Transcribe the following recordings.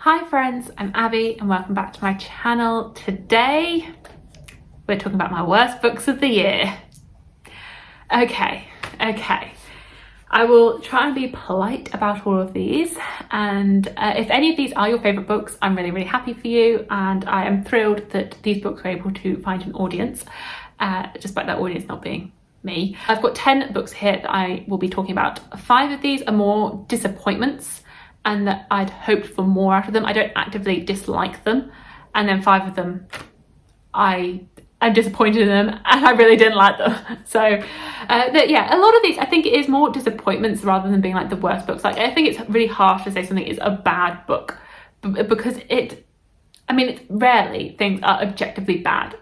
Hi friends, I'm Abby and welcome back to my channel. Today we're talking about my worst books of the year. Okay. I will try and be polite about all of these, and if any of these are your favourite books, I'm really happy for you, and I am thrilled that these books were able to find an audience, despite that audience not being me. I've got 10 books here that I will be talking about. 5 of these are more disappointments and that I'd hoped for more out of them. I don't actively dislike them, and then 5 of them I'm disappointed in them and I really didn't like them. So yeah, a lot of these I think it is more disappointments rather than being like the worst books. Like, I think it's really harsh to say something is a bad book because it's rarely things are objectively bad.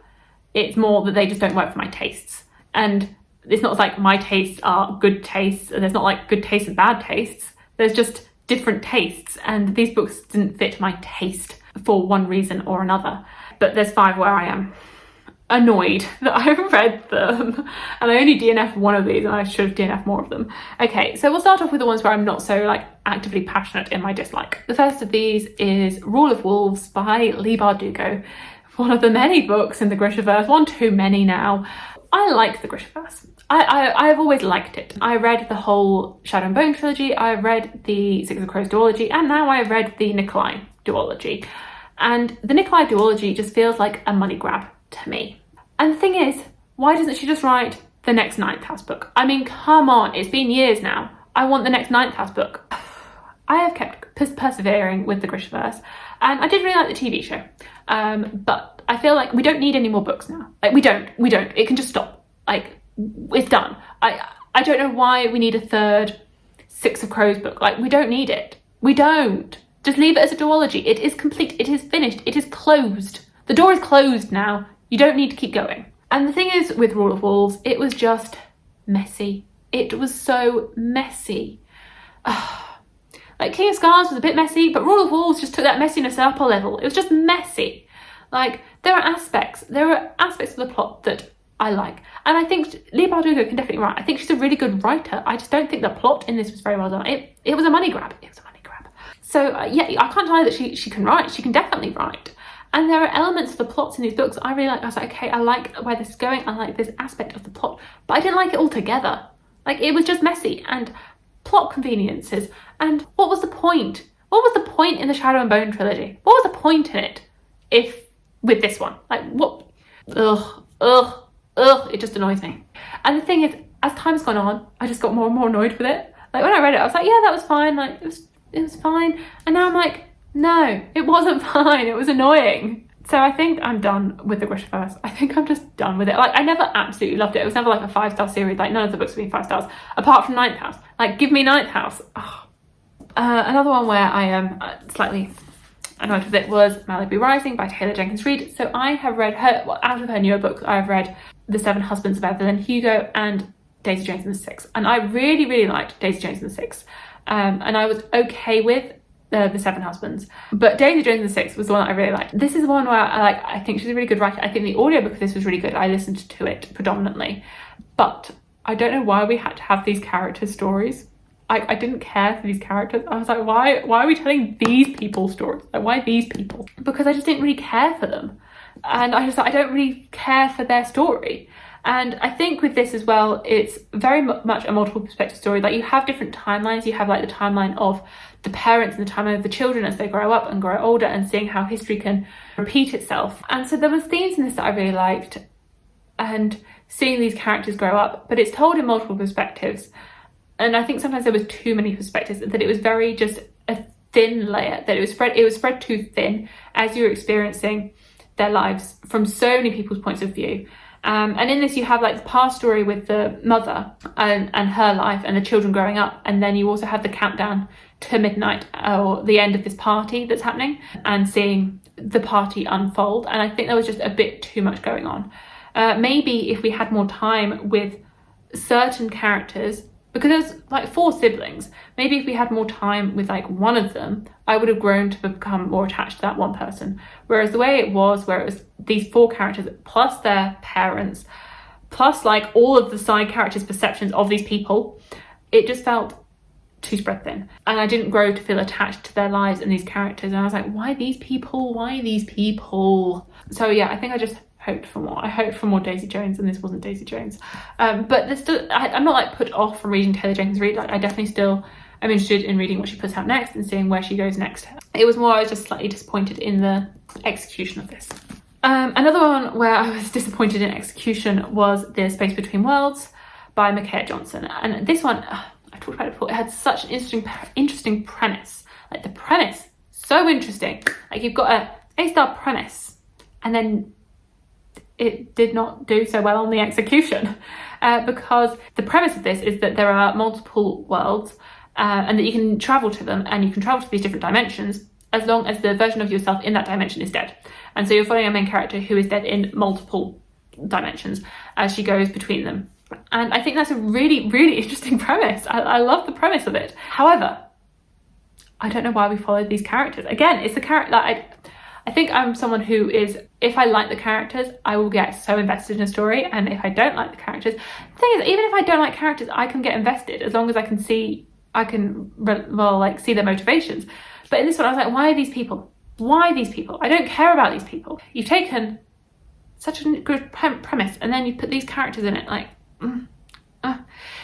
It's more that they just don't work for my tastes, and it's not like my tastes are good tastes and there's not like good tastes and bad tastes. There's just different tastes, and these books didn't fit my taste for one reason or another. But there's 5 where I am annoyed that I've read them, and I only DNF one of these and I should have DNF more of them. Okay, so we'll start off with the ones where I'm not so like actively passionate in my dislike. The first of these is Rule of Wolves by Leigh Bardugo, one of the many books in the Grishaverse, one too many now. I like the Grishaverse. I've always liked it. I read the whole Shadow and Bone trilogy, I read the Six of Crows duology, and now I read the Nikolai duology. And the Nikolai duology just feels like a money grab to me. And the thing is, why doesn't she just write the next Ninth House book? I mean, come on, it's been years now. I want the next Ninth House book. I have kept persevering with the Grishaverse, and I did really like the TV show. But I feel like we don't need any more books now. Like, we don't. It can just stop. Like, it's done. I don't know why we need a third Six of Crows book. Like, we don't need it. We don't. Just leave it as a duology. It is complete. It is finished. It is closed. The door is closed now. You don't need to keep going. And the thing is with Rule of Wolves, it was just messy. It was so messy. Like, King of Scars was a bit messy, but Rule of Wolves just took that messiness up a level. It was just messy. Like, there are aspects of the plot that I like. And I think Leigh Bardugo can definitely write. I think she's a really good writer. I just don't think the plot in this was very well done. It was a money grab. It was a money grab. So yeah, I can't deny that she can write. She can definitely write. And there are elements of the plots in these books I really like. I was like, okay, I like where this is going. I like this aspect of the plot. But I didn't like it all together. Like, it was just messy and plot conveniences. And what was the point? What was the point in the Shadow and Bone trilogy? What was the point in it with this one? Like, what? It just annoys me. And the thing is, as time's gone on, I just got more and more annoyed with it. Like, when I read it, I was like, yeah, that was fine. Like, it was fine. And now I'm like, no, it wasn't fine. It was annoying. So I think I'm done with the Grishaverse. I think I'm just done with it. Like, I never absolutely loved it. It was never like a 5-star series. Like, none of the books have been 5 stars, apart from Ninth House. Like, give me Ninth House. Another one where I am slightly annoyed with it was Malibu Rising by Taylor Jenkins Reid. So I have read her, well, out of her newer books, I've read The 7 Husbands of Evelyn Hugo and Daisy Jones and the Six. And I really liked Daisy Jones and the Six. And I was okay with the 7 Husbands. But Daisy Jones and the Six was the one that I really liked. This is one where I think she's a really good writer. I think the audiobook of this was really good. I listened to it predominantly. But I don't know why we had to have these character stories. I didn't care for these characters. I was like, why are we telling these people's stories? Like, why these people? Because I just didn't really care for them. And I don't really care for their story. And I think with this as well, it's very much a multiple perspective story. Like, you have different timelines. You have like the timeline of the parents and the timeline of the children as they grow up and grow older, and seeing how history can repeat itself. And so there was themes in this that I really liked, and seeing these characters grow up, but it's told in multiple perspectives. And I think sometimes there was too many perspectives, that it was very just a thin layer, that it was spread too thin as you're experiencing their lives from so many people's points of view. And in this you have like the past story with the mother and her life and the children growing up, and then you also have the countdown to midnight, or the end of this party that's happening, and seeing the party unfold. And I think there was just a bit too much going on. Maybe if we had more time with certain characters, because there's like 4 siblings, maybe if we had more time with like one of them, I would have grown to become more attached to that one person. Whereas the way it was, where it was these 4 characters plus their parents, plus like all of the side characters' perceptions of these people, it just felt too spread thin, and I didn't grow to feel attached to their lives and these characters, and I was like, why these people, so yeah, I think I just hoped for more. I hoped for more Daisy Jones, and this wasn't Daisy Jones. But there's still, I'm not like put off from reading Taylor Jenkins Reid. Like, I definitely still am interested in reading what she puts out next and seeing where she goes next. It was more, I was just slightly disappointed in the execution of this. Another one where I was disappointed in execution was The Space Between Worlds by Micaiah Johnson. And this one, I talked about it before, it had such an interesting premise. Like, the premise, so interesting. Like, you've got a A-star premise, and then it did not do so well on the execution. Because the premise of this is that there are multiple worlds, and that you can travel to them, and you can travel to these different dimensions as long as the version of yourself in that dimension is dead. And so you're following a main character who is dead in multiple dimensions as she goes between them. And I think that's a really, really interesting premise. I love the premise of it. However, I don't know why we followed these characters. Again, it's the character, like, I think I'm someone who is, if I like the characters, I will get so invested in a story. And if I don't like the characters, the thing is, even if I don't like characters, I can get invested as long as I can see, see their motivations. But in this one, I was like, why are these people? Why these people? I don't care about these people. You've taken such a good premise, and then you put these characters in it, like,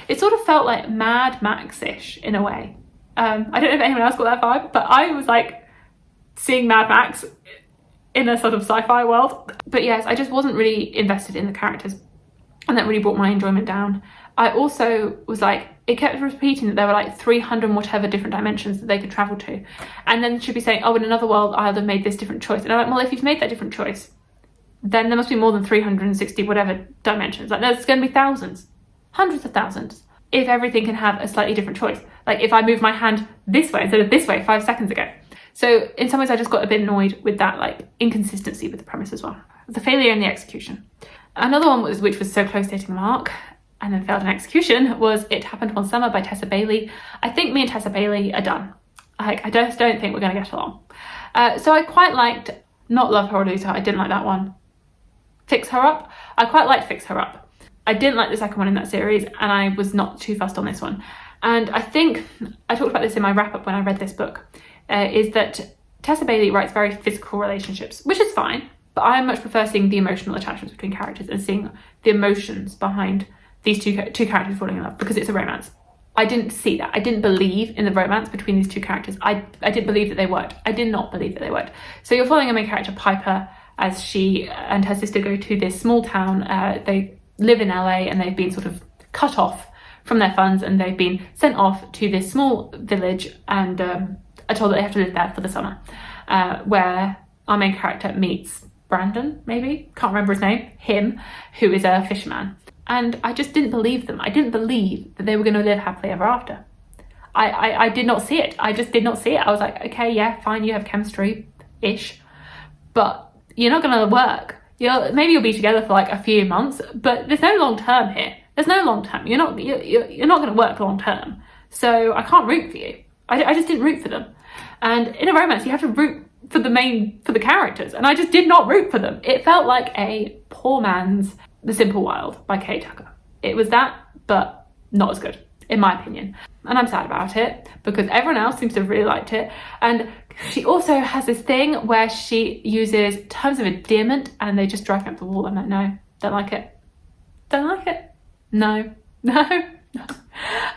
it sort of felt like Mad Max-ish in a way. I don't know if anyone else got that vibe, but I was like seeing Mad Max in a sort of sci-fi world. But yes, I just wasn't really invested in the characters, and that really brought my enjoyment down. I also was like, it kept repeating that there were like 300 and whatever different dimensions that they could travel to, and then she'd be saying, oh, in another world I'll have made this different choice. And I'm like, well, if you've made that different choice, then there must be more than 360 whatever dimensions. Like, there's going to be thousands, hundreds of thousands, if everything can have a slightly different choice. Like, if I move my hand this way instead of this way 5 seconds ago. So in some ways I just got a bit annoyed with that, like, inconsistency with the premise as well. The failure in the execution. Another one which was so close to hitting the mark and then failed in execution was It Happened One Summer by Tessa Bailey. I think me and Tessa Bailey are done. Like, I just don't think we're going to get along. So I quite liked not Love Her or Lose Her. I didn't like that one. Fix Her Up. I quite liked Fix Her Up. I didn't like the second one in that series, and I was not too fussed on this one. And I think I talked about this in my wrap-up when I read this book, is that Tessa Bailey writes very physical relationships, which is fine, but I much prefer seeing the emotional attachments between characters and seeing the emotions behind these two characters falling in love, because it's a romance. I didn't see that. I didn't believe in the romance between these two characters. I didn't believe that they worked. I did not believe that they worked. So you're following a main character, Piper, as she and her sister go to this small town. They live in LA, and they've been sort of cut off from their funds, and they've been sent off to this small village, and are told that they have to live there for the summer, where our main character meets Brandon, maybe? Can't remember his name. Him, who is a fisherman. And I just didn't believe them. I didn't believe that they were going to live happily ever after. I did not see it. I just did not see it. I was like, okay, yeah, fine, you have chemistry-ish, but you're not going to work. Maybe you'll be together for like a few months, but there's no long term here. There's no long term. You're not going to work long term. So I can't root for you. I just didn't root for them. And in a romance, you have to root for the characters, and I just did not root for them. It felt like a poor man's The Simple Wild by Kay Tucker. It was that, but not as good, in my opinion. And I'm sad about it, because everyone else seems to have really liked it. And she also has this thing where she uses terms of endearment, and they just drive me up the wall. I'm like, no, don't like it. Don't like it. No.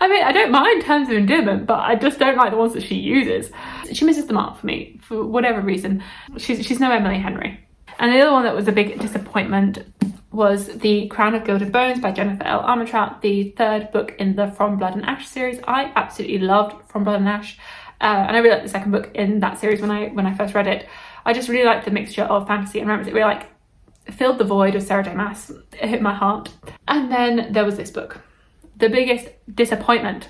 I mean, I don't mind terms of endearment, but I just don't like the ones that she uses. She misses the mark for me, for whatever reason. She's no Emily Henry. And the other one that was a big disappointment was The Crown of Gilded Bones by Jennifer L. Armentrout, the third book in the From Blood and Ash series. I absolutely loved From Blood and Ash, and I really liked the second book in that series when I first read it. I just really liked the mixture of fantasy and romance. It really filled the void of Sarah J. Maas. It hit my heart. And then there was this book. The biggest disappointment.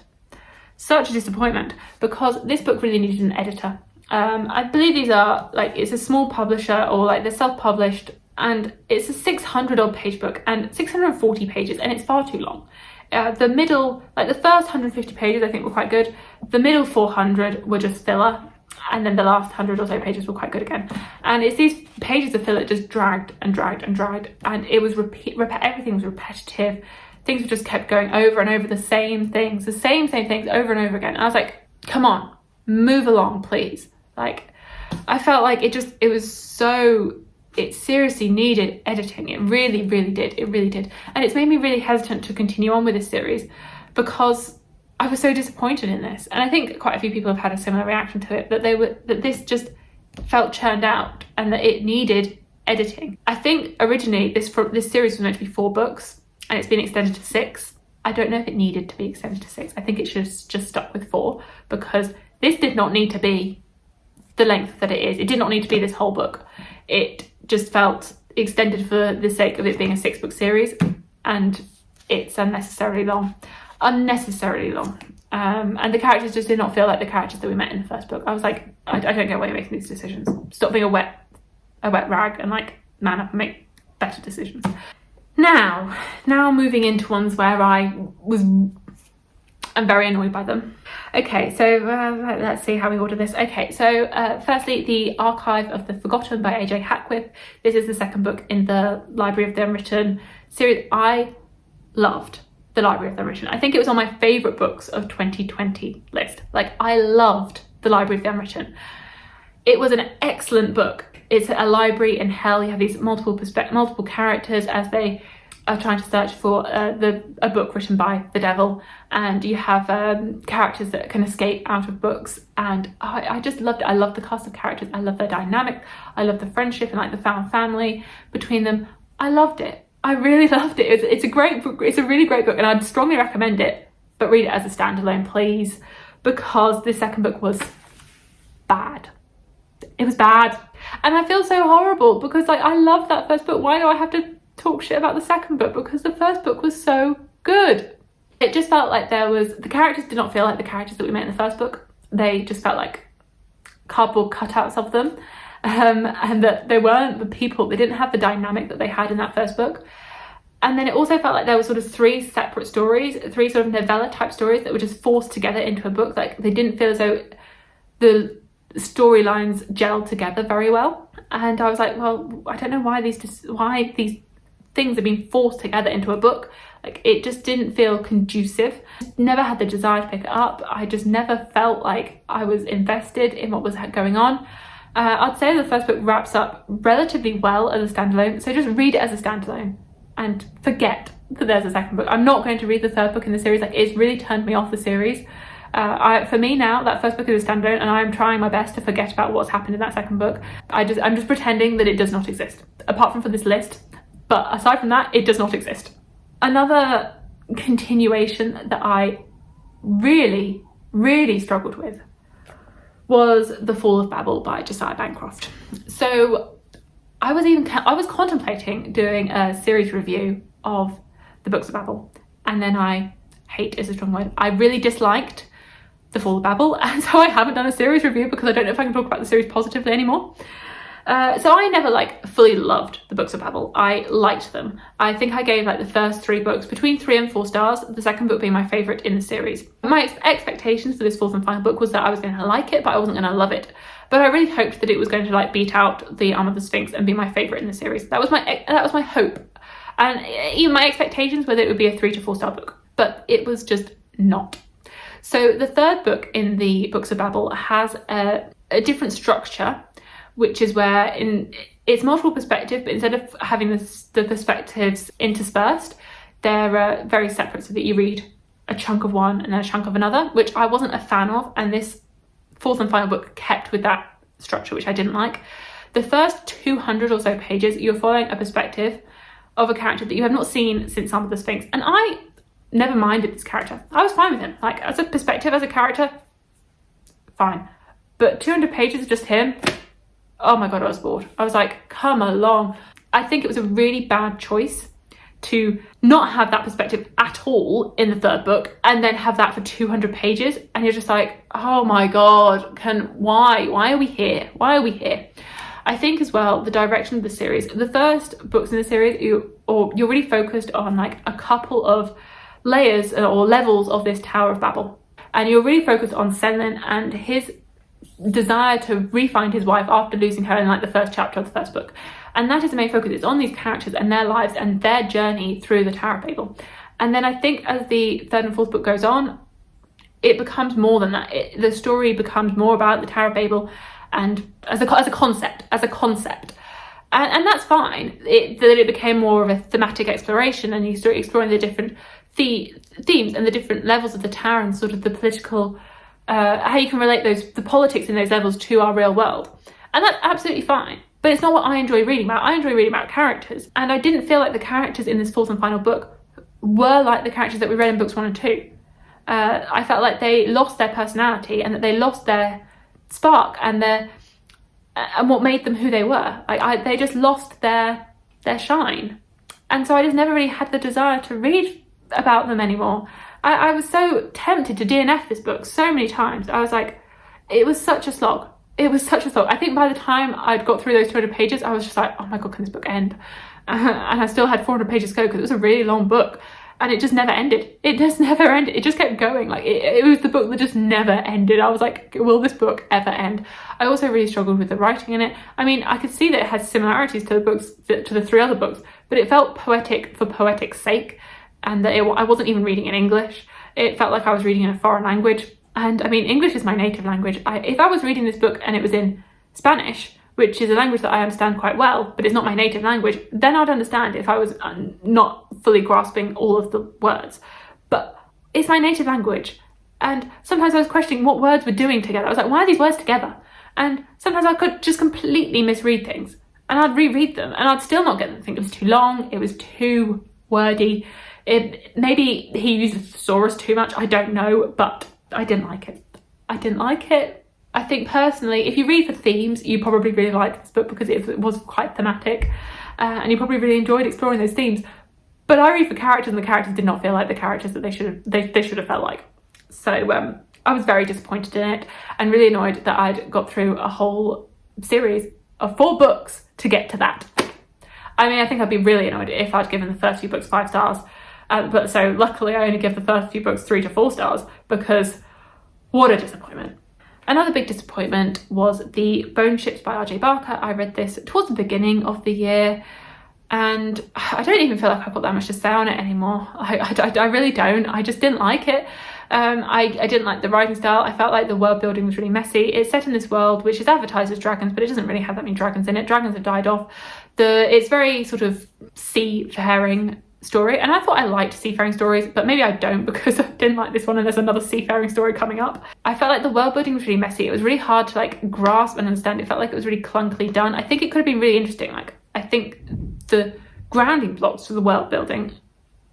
Such a disappointment, because this book really needed an editor. I believe these are, it's a small publisher, or they're self-published, and it's a 600 odd page book, and 640 pages, and it's far too long. The middle, the first 150 pages I think were quite good. The middle 400 were just filler, and then the last 100 or so pages were quite good again. And it's these pages of filler just dragged and dragged and dragged, and it was everything was repetitive. things just kept going over and over, the same things over and over again. I was like, come on, move along, please. Like, I felt like it seriously needed editing. It really did. And it's made me really hesitant to continue on with this series because I was so disappointed in this. And I think quite a few people have had a similar reaction to it, that this just felt churned out and that it needed editing. I think originally this series was meant to be 4 books and it's been extended to 6. I don't know if it needed to be extended to 6. I think it should have just stuck with 4 because this did not need to be the length that it is. It did not need to be this whole book. It just felt extended for the sake of it being a 6-book series, and it's unnecessarily long. And the characters just did not feel like the characters that we met in the first book. I was like, I don't get why you're making these decisions. Stop being a wet rag and like man up and make better decisions. Now moving into ones where I'm very annoyed by them. Okay, so let's see how we order this. Okay, so firstly, The Archive of the Forgotten by A.J. Hackwith. This is the second book in the Library of the Unwritten series. I loved The Library of the Unwritten. I think it was on my favourite books of 2020 list. Like, I loved The Library of the Unwritten. It was an excellent book. It's a library in hell. You have these multiple characters as they are trying to search for a book written by the devil, and you have characters that can escape out of books, and I just loved it. I love the cast of characters. I love their dynamic. I love the friendship and like the found family between them. I loved it. I really loved it. It's a great book. It's a really great book, and I'd strongly recommend it, but read it as a standalone, please, because the second book was bad. It was bad, and I feel so horrible because like I love that first book. Why do I have to talk shit about the second book? Because the first book was so good. It just felt like the characters did not feel like the characters that we met in the first book. They just felt like cardboard cutouts of them, and that they weren't the people. They didn't have the dynamic that they had in that first book. And then it also felt like there were sort of 3 separate stories, 3 sort of novella type stories that were just forced together into a book. Like, they didn't feel as though the storylines gelled together very well. And I was like, well, I don't know why these things are being forced together into a book. Like, it just didn't feel conducive. Never had the desire to pick it up. I just never felt like I was invested in what was going on. I'd say the first book wraps up relatively well as a standalone, so just read it as a standalone and forget that there's a second book. I'm not going to read the third book in the series. Like, it's really turned me off the series. For me now, that first book is a standalone, and I'm trying my best to forget about what's happened in that second book. I'm just pretending that it does not exist, apart from for this list. But aside from that, it does not exist. Another continuation that I really struggled with was The Fall of Babel by Josiah Bancroft. So I was contemplating doing a series review of the books of Babel, and then hate is a strong word. I really disliked The Fall of Babel, and so I haven't done a series review because I don't know if I can talk about the series positively anymore. So I never fully loved the books of Babel. I liked them. I think I gave the first 3 books between 3 and 4 stars, the second book being my favourite in the series. My expectations for this 4th and final book was that I was going to like it, but I wasn't going to love it. But I really hoped that it was going to beat out The Arm of the Sphinx and be my favourite in the series. That was my hope. And even my expectations were that it would be a 3 to 4 star book, but it was just not. So the third book in the books of Babel has a different structure, which is where it's multiple perspective, but instead of having the perspectives interspersed, they're very separate, so that you read a chunk of one and then a chunk of another, which I wasn't a fan of, and this 4th and final book kept with that structure, which I didn't like. The first 200 or so pages, you're following a perspective of a character that you have not seen since Arm of the Sphinx, and I never minded this character. I was fine with him. As a perspective, as a character, fine. But 200 pages of just him, oh my god, I was bored. I was like, come along. I think it was a really bad choice to not have that perspective at all in the third book and then have that for 200 pages. And you're just like, oh my god, why are we here? Why are we here? I think as well, the direction of the series, the first books in the series, you're really focused on a couple of layers or levels of this Tower of Babel. And you're really focused on Senlin and his desire to re-find his wife after losing her in the first chapter of the first book, and that is the main focus. It's on these characters and their lives and their journey through the Tower of Babel. And then I think as the third and fourth book goes on, it becomes more than that. The story becomes more about the Tower of Babel and as a concept. And that's fine. It became more of a thematic exploration, and you start exploring the different themes and the different levels of the tower and sort of the political, how you can relate the politics in those levels to our real world. And that's absolutely fine. But it's not what I enjoy reading about. I enjoy reading about characters. And I didn't feel like the characters in this fourth and final book were like the characters that we read in books 1 and 2. I felt like they lost their personality and that they lost their spark and what made them who they were. They just lost their shine. And so I just never really had the desire to read about them anymore. I was so tempted to DNF this book so many times. I was like, it was such a slog. I think by the time I'd got through those 200 pages, I was just like, oh my God, can this book end? And I still had 400 pages to go because it was a really long book. And it just never ended. It just kept going. Like it was the book that just never ended. I was like, will this book ever end? I also really struggled with the writing in it. I mean, I could see that it has similarities to the 3 other books, but it felt poetic for poetic's sake, and that I wasn't even reading in English. It felt like I was reading in a foreign language. And I mean, English is my native language. If I was reading this book and it was in Spanish, which is a language that I understand quite well, but it's not my native language, then I'd understand if I was not fully grasping all of the words. But it's my native language. And sometimes I was questioning what words were doing together. I was like, why are these words together? And sometimes I could just completely misread things. And I'd reread them and I'd still not get them. I think it was too long, it was too wordy. Maybe he used the thesaurus too much, I don't know, but I didn't like it. I think personally, if you read the themes, you probably really like this book because it was quite thematic, and you probably really enjoyed exploring those themes. But I read for characters, and the characters did not feel like the characters that they should have felt like. So I was very disappointed in it, and really annoyed that I'd got through a whole series of 4 books to get to that. I mean, I think I'd be really annoyed if I'd given the first few books 5 stars. But so luckily I only give the first few books 3 to 4 stars because what a disappointment. Another big disappointment was The Bone Ships by R.J. Barker. I read this towards the beginning of the year and I don't even feel like I've got that much to say on it anymore. I really don't. I just didn't like it. I didn't like the writing style. I felt like the world building was really messy. It's set in this world which is advertised as dragons, but it doesn't really have that many dragons in it. Dragons have died off. It's very sort of seafaring story, and I thought I liked seafaring stories, but maybe I don't because I didn't like this one and there's another seafaring story coming up. I felt like the world building was really messy. It was really hard to like grasp and understand. It felt like it was really clunkily done. I think it could have been really interesting. Like I think the grounding blocks for the world building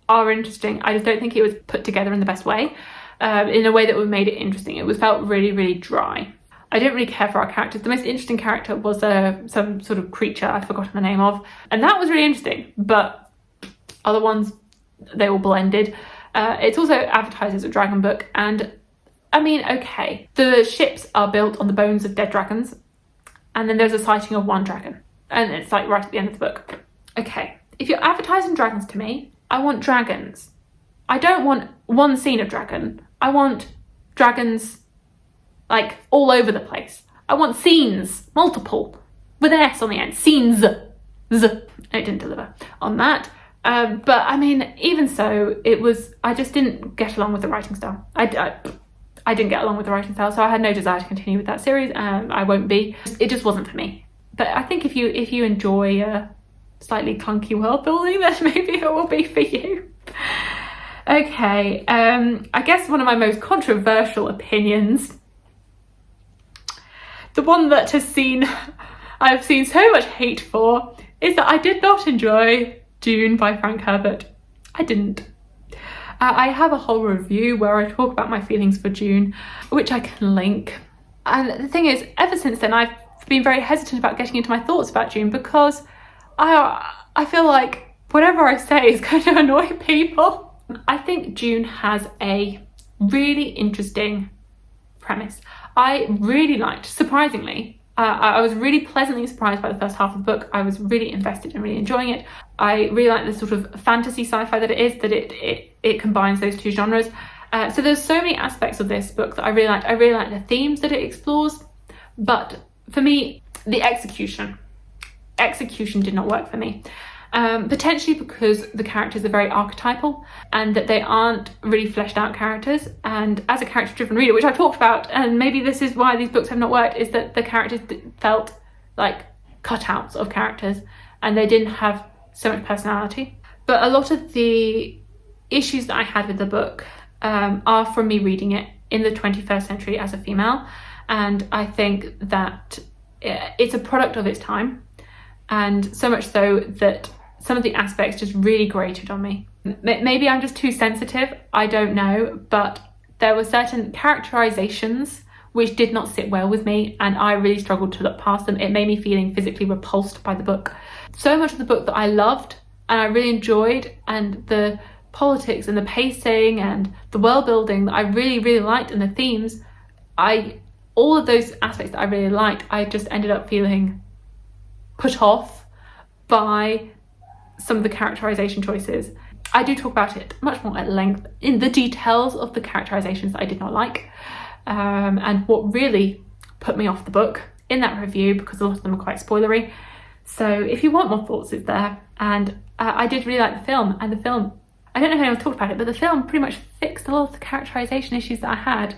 are interesting. I just don't think it was put together in the best way, in a way that would have made it interesting. It felt really, really dry. I didn't really care for our characters. The most interesting character was some sort of creature I've forgotten the name of, and that was really interesting, but other ones, they all blended. It's also advertised as a dragon book, and I mean, okay, the ships are built on the bones of dead dragons, and then there's a sighting of one dragon, and it's like right at the end of the book. Okay, if you're advertising dragons to me, I want dragons. I don't want one scene of dragon. I want dragons like all over the place. I want scenes, multiple, with an S on the end. Scenes. It didn't deliver on that. But I mean, even so, I just didn't get along with the writing style. I didn't get along with the writing style, so I had no desire to continue with that series, and I won't be. It just wasn't for me. But I think if you enjoy slightly clunky world building, then maybe it will be for you. Okay, I guess one of my most controversial opinions, the one that I've seen so much hate for, is that I did not enjoy Dune by Frank Herbert. I didn't. I have a whole review where I talk about my feelings for Dune, which I can link. And the thing is, ever since then, I've been very hesitant about getting into my thoughts about Dune because I feel like whatever I say is going to annoy people. I think Dune has a really interesting premise. I really liked, surprisingly, I was really pleasantly surprised by the first half of the book. I was really invested and really enjoying it. I really like the sort of fantasy sci-fi that it is, that it combines those two genres. So there's so many aspects of this book that I really liked. I really like the themes that it explores, but for me, the execution did not work for me. Potentially because the characters are very archetypal and that they aren't really fleshed out characters. And as a character-driven reader, which I've talked about, and maybe this is why these books have not worked, is that the characters felt like cutouts of characters and they didn't have so much personality. But a lot of the issues that I had with the book are from me reading it in the 21st century as a female. And I think that it's a product of its time, and so much so that some of the aspects just really grated on me. Maybe I'm just too sensitive, I don't know, but there were certain characterizations which did not sit well with me, and I really struggled to look past them. It made me feeling physically repulsed by the book. So much of the book that I loved and I really enjoyed, and the politics and the pacing and the world building that I really, really liked, and the themes, all of those aspects that I really liked, I just ended up feeling put off by some of the characterization choices. I do talk about it much more at length in the details of the characterizations that I did not like, and what really put me off the book in that review, because a lot of them are quite spoilery. So if you want more thoughts, it's there. And I did really like the film, and the film, I don't know if anyone's talked about it, but the film pretty much fixed a lot of the characterization issues that I had.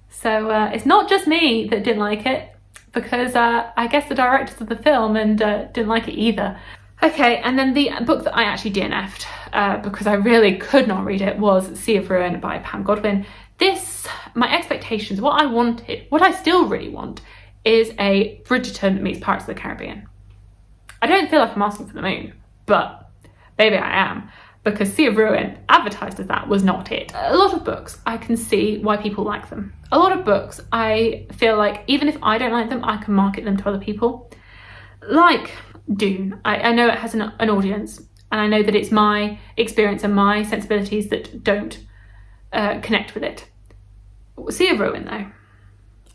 So it's not just me that didn't like it, because I guess the directors of the film didn't like it either. Okay, and then the book that I actually DNF'd because I really could not read it was Sea of Ruin by Pam Godwin. This, my expectations, what I wanted, what I still really want, is a Bridgerton meets Pirates of the Caribbean. I don't feel like I'm asking for the moon, but maybe I am, because Sea of Ruin, advertised as that, was not it. A lot of books, I can see why people like them. A lot of books, I feel like even if I don't like them, I can market them to other people. Like Dune, I know it has an audience, and I know that it's my experience and my sensibilities that don't connect with it. Sea of Ruin, though,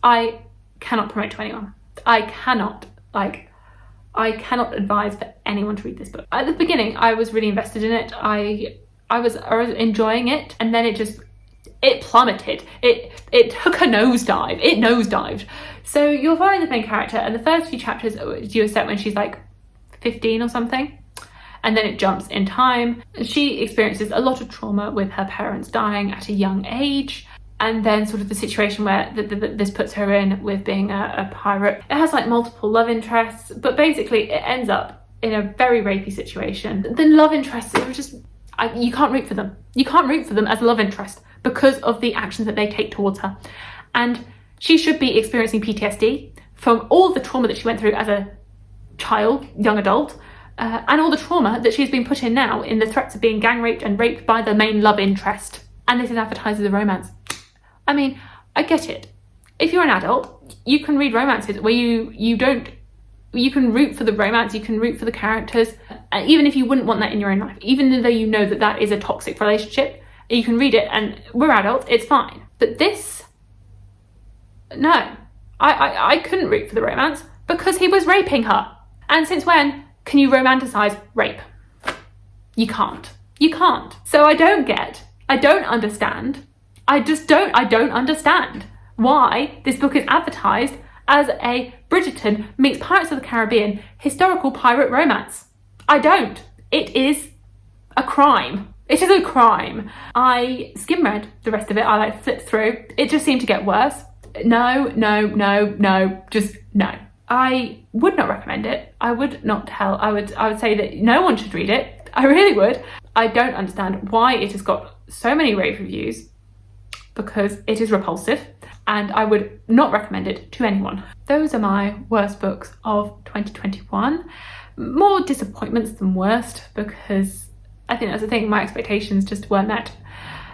I cannot promote to anyone. I cannot advise for anyone to read this book. At the beginning, I was really invested in it. I was enjoying it, and then it plummeted. It took a nosedive. It nosedived. So you're following the main character, and the first few chapters are set when she's like 15 or something, and then it jumps in time. She experiences a lot of trauma with her parents dying at a young age, and then sort of the situation where this puts her in with being a pirate. It has like multiple love interests, but basically it ends up in a very rapey situation. The love interests are just, you can't root for them. You can't root for them as a love interest because of the actions that they take towards her. And she should be experiencing PTSD from all the trauma that she went through as a child, young adult, and all the trauma that she's been put in now in the threats of being gang raped and raped by the main love interest. And this is advertised as a romance. I mean, I get it. If you're an adult, you can read romances where you can root for the romance, you can root for the characters, even if you wouldn't want that in your own life, even though you know that that is a toxic relationship, you can read it and we're adults, it's fine. But this, no, I couldn't root for the romance because he was raping her. And since when can you romanticize rape? You can't. You can't. So I don't understand. I don't understand why this book is advertised as a Bridgerton meets Pirates of the Caribbean historical pirate romance. I don't. It is a crime. It is a crime. I skim read the rest of it. I flipped through. It just seemed to get worse. No, just no. I would not recommend it. I would not tell. I would say that no one should read it. I really would. I don't understand why it has got so many rave reviews, because it is repulsive, and I would not recommend it to anyone. Those are my worst books of 2021. More disappointments than worst, because I think that's the thing, my expectations just weren't met,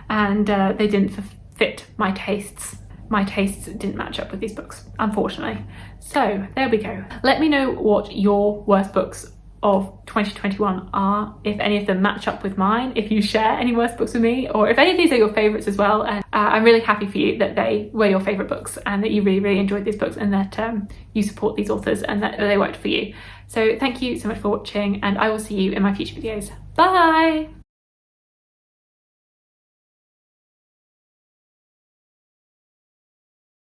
and they didn't fit my tastes. My tastes didn't match up with these books, unfortunately. So there we go. Let me know what your worst books of 2021 are, if any of them match up with mine, if you share any worst books with me, or if any of these are your favourites as well. And I'm really happy for you that they were your favourite books and that you really enjoyed these books, and that you support these authors and that they worked for you. So thank you so much for watching, and I will see you in my future videos. Bye!